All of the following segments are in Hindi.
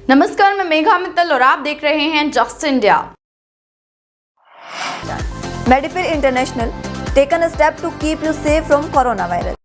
नमस्कार, मैं मेघा मित्तल और आप देख रहे हैं just India. Medifil International taken a step to keep you safe from coronavirus.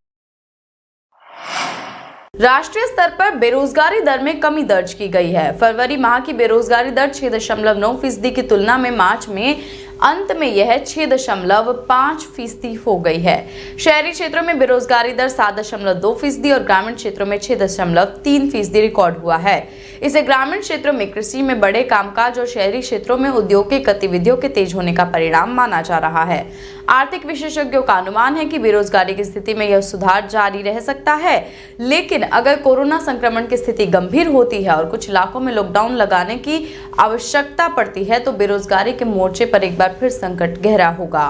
राष्ट्रीय स्तर पर बेरोजगारी दर में कमी दर्ज की गई है। फरवरी माह की बेरोजगारी दर 6.9% की तुलना में मार्च में अंत में यह 6.5% हो गई है। शहरी क्षेत्रों में बेरोजगारी दर 7.2% और ग्रामीण क्षेत्रों में 6.3% रिकॉर्ड हुआ है। इसे ग्रामीण क्षेत्रों में कृषि में बड़े कामकाज और शहरी क्षेत्रों में औद्योगिक गतिविधियों के तेज होने का परिणाम माना जा रहा है। आर्थिक विशेषज्ञों का अनुमान है कि बेरोजगारी की स्थिति में यह सुधार जारी रह सकता है, लेकिन अगर कोरोना संक्रमण की स्थिति गंभीर होती है और कुछ इलाकों में लॉकडाउन लगाने की आवश्यकता पड़ती है तो बेरोजगारी के मोर्चे पर एक बार फिर संकट गहरा होगा।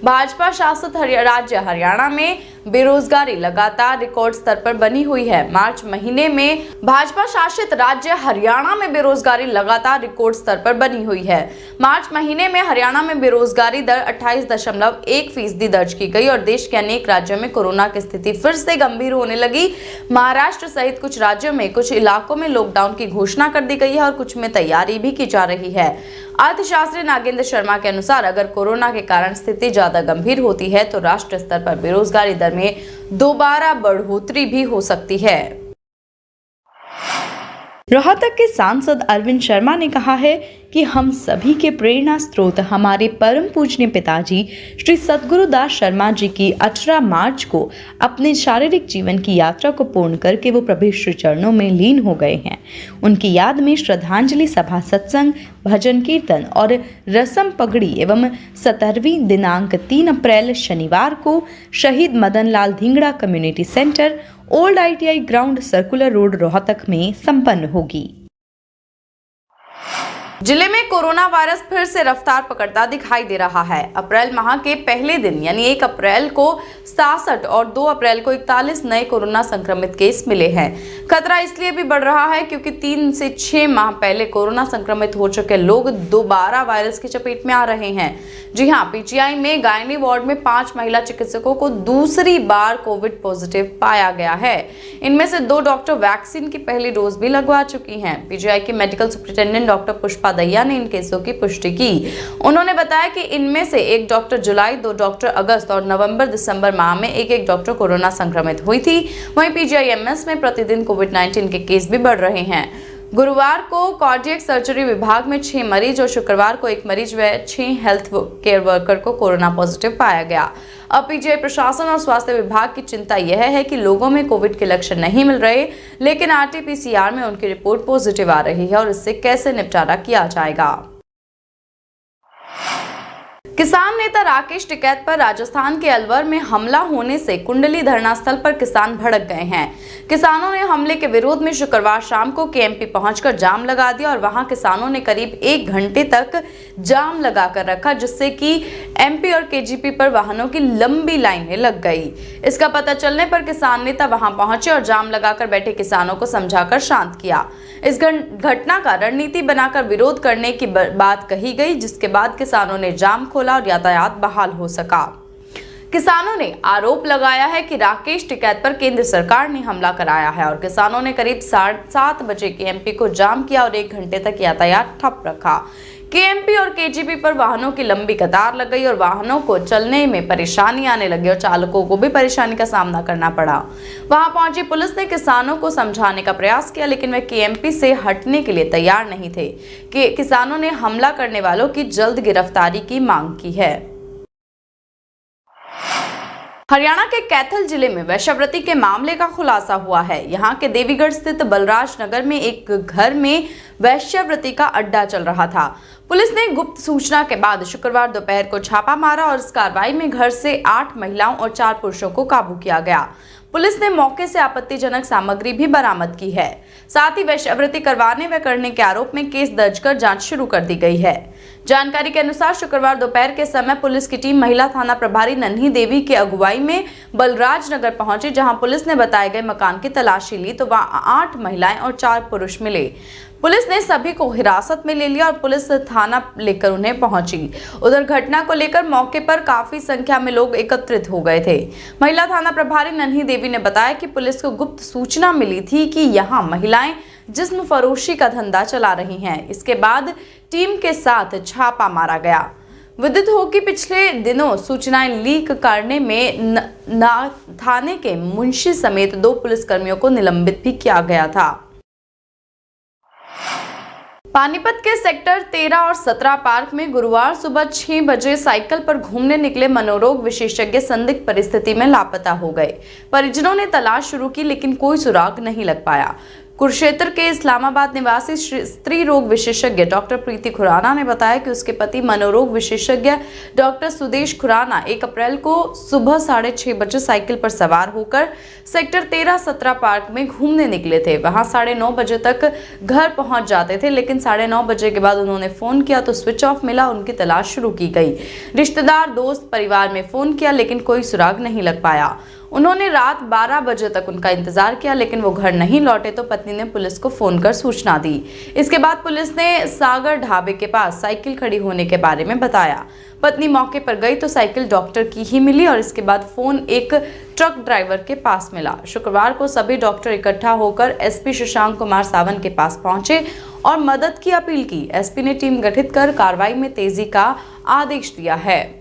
भाजपा शासित राज्य हरियाणा में बेरोजगारी लगातार रिकॉर्ड स्तर पर बनी हुई है। मार्च महीने में भाजपा शासित राज्य हरियाणा में बेरोजगारी लगातार रिकॉर्ड स्तर पर बनी हुई है। मार्च महीने में हरियाणा में बेरोजगारी दर 28.1% दर्ज की गई और देश के अनेक राज्यों में कोरोना की स्थिति फिर से गंभीर होने लगी। महाराष्ट्र सहित कुछ राज्यों में कुछ इलाकों में लॉकडाउन की घोषणा कर दी गई है और कुछ में तैयारी भी की जा रही है। अर्थशास्त्री नागेंद्र शर्मा के अनुसार अगर कोरोना के कारण स्थिति ज्यादा गंभीर होती है तो राष्ट्रीय स्तर पर बेरोजगारी दर में दोबारा बढ़ोतरी भी हो सकती है। रोहतक के सांसद अरविंद शर्मा ने कहा है कि हम सभी के प्रेरणा स्रोत हमारे परम पूजनीय पिताजी श्री सद्गुरुदास शर्मा जी की 18 मार्च को अपने शारीरिक जीवन की यात्रा को पूर्ण करके वो प्रभु श्री चरणों में लीन हो गए हैं। उनकी याद में श्रद्धांजलि सभा, सत्संग, भजन कीर्तन और रसम पगड़ी एवं 17वीं दिनांक 3 अप्रैल शनिवार को शहीद Madan Lal Dhingra community centre, old ITI ground, circular road, Rohtak में संपन्न होगी। जिले में कोरोना वायरस फिर से रफ्तार पकड़ता दिखाई दे रहा है। अप्रैल माह के पहले दिन यानी 1 अप्रैल को 67 और 2 अप्रैल को 41 नए कोरोना संक्रमित केस मिले हैं। खतरा इसलिए भी बढ़ रहा है क्योंकि 3 से 6 माह पहले कोरोना संक्रमित हो चुके लोग दोबारा वायरस की चपेट में आ रहे हैं। जी हां, PGI में गायनी वार्ड में 5 महिला चिकित्सकों को दूसरी बार कोविड पॉजिटिव पाया गया है। इनमें से 2 डॉक्टर वैक्सीन की पहली डोज भी लगवा चुकी हैं। PGI की मेडिकल सुपरिटेंडेंट डॉक्टर पुष्पा दैया ने इन केसों की पुष्टि की। उन्होंने बताया कि इनमें से 1 डॉक्टर जुलाई, 2 डॉक्टर अगस्त और नवंबर-दिसंबर माह में एक डॉक्टर कोरोना संक्रमित हुई थी। वहीं PGIMS में प्रतिदिन कोविड-19 के केस भी बढ़ रहे हैं। गुरुवार को कार्डियक सर्जरी विभाग में 6 मरीज और शुक्रवार को 1 मरीज व 6 हेल्थ केयर वर्कर को कोरोना पॉजिटिव पाया गया। अब PGI प्रशासन और स्वास्थ्य विभाग की चिंता यह है कि लोगों में कोविड के लक्षण नहीं मिल रहे, लेकिन RT-PCR में उनकी रिपोर्ट पॉजिटिव आ रही है और इससे कैसे निपटारा किया जाएगा। किसान नेता राकेश टिकैत पर राजस्थान के अलवर में हमला होने से कुंडली धरना स्थल पर किसान भड़क गए हैं। किसानों ने हमले के विरोध में शुक्रवार शाम को KMP पहुंचकर जाम लगा दिया और वहां किसानों ने करीब 1 घंटे तक जाम लगाकर रखा, जिससे कि MP और KGP पर वाहनों की लंबी लाइनें लग गई। इसका पता चलने पर किसान नेता वहां पहुंचे और जाम लगाकर बैठे किसानों को समझाकर शांत किया। इस घटना का रणनीति बनाकर विरोध करने की बात कही गई, जिसके बाद किसानों ने जाम खोला और यातायात बहाल हो सका। किसानों ने आरोप लगाया है कि राकेश टिकैत पर केंद्र सरकार ने हमला कराया है और किसानों ने करीब 7:30 बजे KMP को जाम किया और 1 घंटे तक यातायात ठप रखा। KMP और KGP पर वाहनों की लंबी कतार लग गई और वाहनों को चलने में परेशानी आने लगी और चालकों को भी परेशानी का सामना करना पड़ा। वहां पहुंची पुलिस ने किसानों को समझाने का प्रयास किया, लेकिन वे KMP से हटने के लिए तैयार नहीं थे। किसानों ने हमला करने वालों की जल्द गिरफ्तारी की मांग की है। हरियाणा के कैथल जिले में वैश्यावृत्ति के मामले का खुलासा हुआ है। यहाँ के देवीगढ़ स्थित बलराज नगर में एक घर में वैश्यावृत्ति का अड्डा चल रहा था। पुलिस ने गुप्त सूचना के बाद शुक्रवार दोपहर को छापा मारा और इस कार्रवाई में घर से 8 महिलाओं और 4 पुरुषों को काबू किया गया। पुलिस ने मौके से आपत्तिजनक सामग्री भी बरामद की है। साथ ही वैश्यावृत्ति करवाने व करने के आरोप में केस दर्ज कर जांच शुरू कर दी गई है। जानकारी के अनुसार शुक्रवार दोपहर के समय पुलिस की टीम महिला थाना प्रभारी नन्ही देवी की अगुवाई में बलराज नगर पहुंची, जहां पुलिस ने बताए गए मकान की तलाशी ली तो वहां 8 महिलाएं और 4 पुरुष मिले। पुलिस ने सभी को हिरासत में ले लिया और पुलिस थाना लेकर उन्हें पहुंची। उधर घटना को लेकर मौके पर काफी संख्या में लोग एकत्रित हो गए थे। महिला थाना प्रभारी नन्ही देवी ने बताया कि पुलिस को गुप्त सूचना मिली थी कि यहां महिलाएं जिस्म फरोशी का धंधा चला रही हैं। इसके बाद टीम के साथ छापा मारा गया। विदित हो कि पिछले दिनों सूचनाएं लीक करने में थाने के मुंशी समेत 2 पुलिसकर्मियों को निलंबित भी किया गया था। पानीपत के सेक्टर 13 और 17 पार्क में गुरुवार सुबह 6 बजे साइकिल पर घूमने निकले मनोरोग विशेषज्ञ संदिग्ध परिस्थिति में लापता हो गए। परिजनों ने तलाश शुरू की लेकिन कोई सुराग नहीं लग पाया। कुरुक्षेत्र के इस्लामाबाद निवासी स्त्री रोग विशेषज्ञ डॉक्टर प्रीति खुराना ने बताया कि उसके पति मनोरोग विशेषज्ञ डॉक्टर सुदेश खुराना 1 अप्रैल को सुबह 6:30 बजे साइकिल पर सवार होकर सेक्टर 13-17 पार्क में घूमने निकले थे। वहां 9:30 बजे तक घर पहुंच जाते थे, लेकिन 9:30 बजे के बाद उन्होंने फोन किया तो स्विच ऑफ मिला। उनकी तलाश शुरू की गई। रिश्तेदार, दोस्त, परिवार में फोन किया लेकिन कोई सुराग नहीं लग पाया। उन्होंने रात 12 बजे तक उनका इंतजार किया लेकिन वो घर नहीं लौटे तो पत्नी ने पुलिस को फोन कर सूचना दी। इसके बाद पुलिस ने सागर ढाबे के पास साइकिल खड़ी होने के बारे में बताया। पत्नी मौके पर गई तो साइकिल डॉक्टर की ही मिली और इसके बाद फोन एक ट्रक ड्राइवर के पास मिला। शुक्रवार को सभी डॉक्टर इकट्ठा होकर एसपी शशांक कुमार सावंत के पास पहुंचे और मदद की अपील की। एसपी ने टीम गठित कर कार्रवाई में तेजी का आदेश दिया है।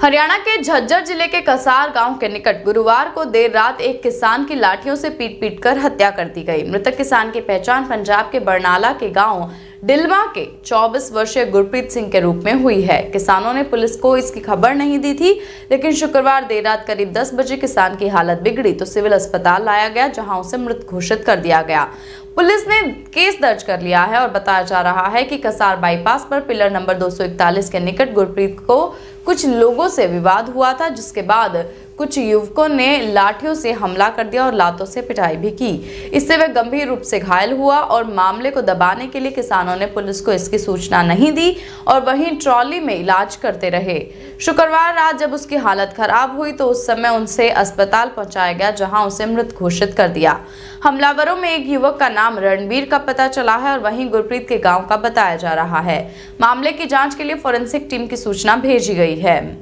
हरियाणा के झज्जर जिले के कसार गांव के निकट गुरुवार को देर रात एक किसान की लाठियों से पीट कर हत्या कर दी गई। मृतक किसान की पहचान पंजाब के बरनाला के गांव डिलमा के 24 वर्षीय गुरप्रीत सिंह के रूप में हुई है। किसानों ने पुलिस को इसकी खबर नहीं दी थी, लेकिन शुक्रवार देर रात करीब 10 बजे किसान की हालत बिगड़ी तो सिविल अस्पताल लाया गया, जहां उसे मृत घोषित कर दिया गया। पुलिस ने केस दर्ज कर लिया है और बताया जा रहा है कि कसार बाईपास पर पिलर नंबर 241 के निकट गुरप्रीत को कुछ लोगों से विवाद हुआ था, जिसके बाद कुछ युवकों ने लाठियों से हमला कर दिया और लातों से पिटाई भी की। इससे वह गंभीर रूप से घायल हुआ और मामले को दबाने के लिए किसानों ने पुलिस को इसकी सूचना नहीं दी और वहीं ट्रॉली में इलाज करते रहे। शुक्रवार रात जब उसकी हालत खराब हुई तो उस समय उसे अस्पताल पहुंचाया गया, जहां उसे मृत घोषित कर दिया। हमलावरों में एक युवक का नाम रणबीर का पता चला है और वहीं गुरप्रीत के गांव का बताया जा रहा है। मामले की जांच के लिए फोरेंसिक टीम की सूचना भेजी गई है।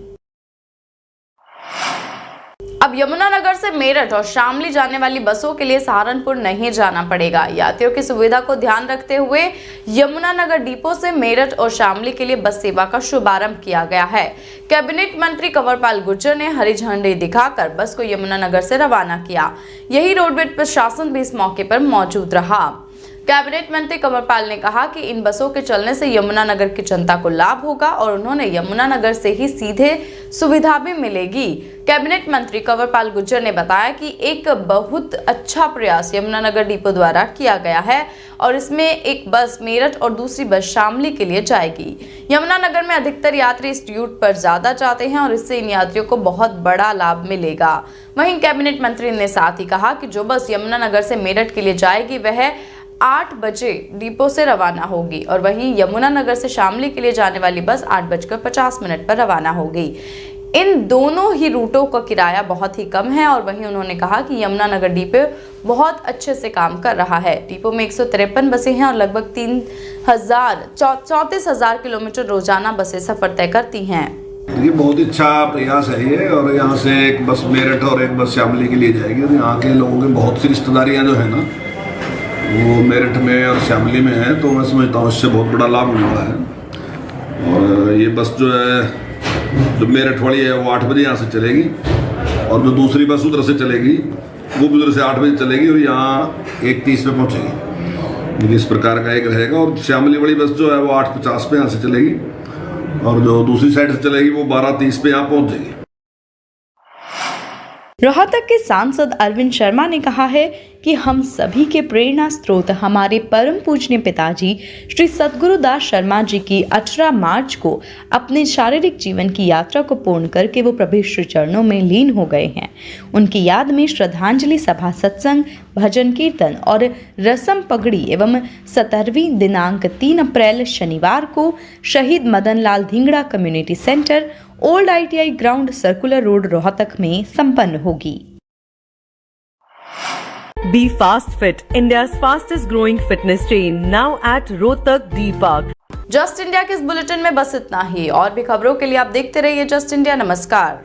अब यमुनानगर से मेरठ और शामली जाने वाली बसों के लिए सहारनपुर नहीं जाना पड़ेगा। यात्रियों की सुविधा को ध्यान रखते हुए यमुनानगर डिपो से मेरठ और शामली के लिए बस सेवा का शुभारंभ किया गया है। कैबिनेट मंत्री कंवरपाल गुर्जर ने हरी झंडी दिखाकर बस को यमुनानगर से रवाना किया। यही रोडवेज प्रशासन भी इस मौके पर मौजूद रहा। कैबिनेट मंत्री कंवरपाल ने कहा कि इन बसों के चलने से यमुनानगर की जनता को लाभ होगा और उन्होंने यमुनानगर से ही सीधे सुविधा भी मिलेगी। कैबिनेट मंत्री कंवरपाल गुर्जर ने बताया कि एक बहुत अच्छा प्रयास यमुनानगर डिपो द्वारा किया गया है और इसमें एक बस मेरठ और दूसरी बस शामली के लिए जाएगी। यमुनानगर में अधिकतर यात्री इस रूट पर ज्यादा जाते हैं और इससे इन यात्रियों को बहुत बड़ा लाभ मिलेगा। वहीं कैबिनेट मंत्री ने साथ ही कहा कि जो बस यमुनानगर से मेरठ के लिए जाएगी वह 8 बजे डिपो से रवाना होगी और वहीं यमुनानगर से शामली के लिए जाने वाली बस 8:50 पर रवाना होगी। इन दोनों ही रूटों का किराया बहुत ही कम है और वहीं उन्होंने कहा कि यमुनानगर डिपो बहुत अच्छे से काम कर रहा है। डिपो में 153 बसें हैं और लगभग 34,000 किलोमीटर रोजाना बसें सफर तय करती हैं। ये बहुत ही अच्छा प्रयास है ये, और यहाँ से एक बस मेरठ और एक बस शामली के लिए जाएगी और यहाँ के लोगों की बहुत सी रिश्तेदारियाँ जो है ना वो मेरठ में और शामली में है, तो मैं समझता हूँ इससे बहुत बड़ा लाभ होने वाला है। और ये बस जो है जो मेरठ वाली है वो 8 बजे यहाँ से चलेगी और जो दूसरी बस उधर से चलेगी वो भी उधर से 8 बजे चलेगी और यहाँ 1:30 पे पहुँचेगी। इस प्रकार का एक रहेगा। और शामली वाली बस जो है वो 8:50 पे यहाँ से चलेगी और जो दूसरी साइड से चलेगी वो 12:30 पे यहाँ पहुँच जाएगी। रोहतक के सांसद अरविंद शर्मा ने कहा है कि हम सभी के प्रेरणा स्रोत हमारे परम पूजनीय पिताजी श्री सद्गुरुदास शर्मा जी की 18 मार्च को अपने शारीरिक जीवन की यात्रा को पूर्ण करके वो प्रभु श्री चरणों में लीन हो गए हैं। उनकी याद में श्रद्धांजलि सभा, सत्संग, भजन कीर्तन और रसम पगड़ी एवं 17वीं दिनांक 3 अप्रैल शनिवार को शहीद Madan Lal Dhingra community centre, old ITI ground, circular road, Rohtak में संपन्न होगी। Be Fast Fit, India's fastest growing fitness chain, now at Rohtak D Park. Just India के इस बुलेटिन में बस इतना ही। और भी खबरों के लिए आप देखते रहिए जस्ट इंडिया। नमस्कार।